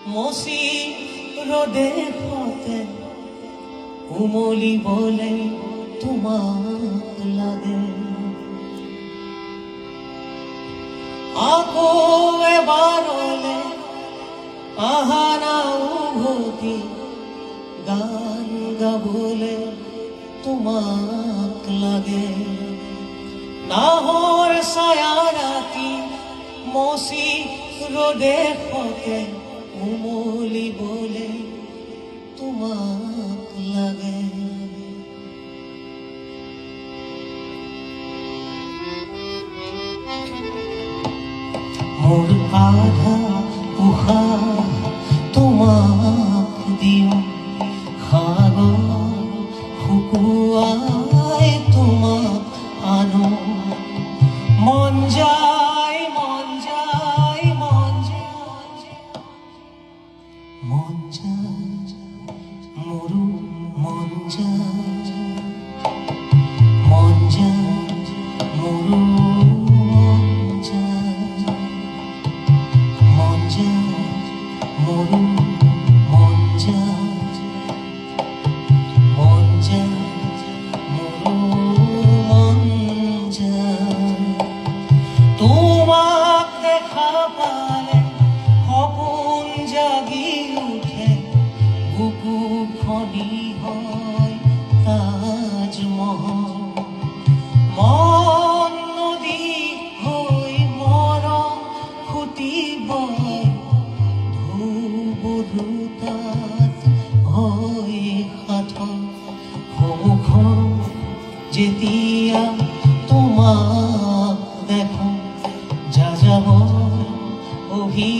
মসি রোদে ফতে উমলি বলে তোমাক লাগে আকৌ এবাৰলে আহানা উভতি গান গাবলে তোমাক লাগে নাহৰ ছায়া ৰাতি মচি ৰ'দে ফতে উমলি বলে তোমাক লাগে মোর আধা উশাহ তোমাক দিওঁ সাগৰ শুকুৱাই তোমাক আনো মন যায় মন যায় মন যায় মন যায় মোৰো মন যায় মন যায় মোৰো মোৰো মন যায় মন যায় মোৰো মন যায় তোমাক দেখা পালে সপোন জাগি উঠে বুকু খনি হয় তাজমহল মন নদী হৈ মৰম ফুটিব বুধুতাত হৈ সাধন সন্মুখৰ যেতিয়া তোমাক দেখোঁ যাযাবৰ অভি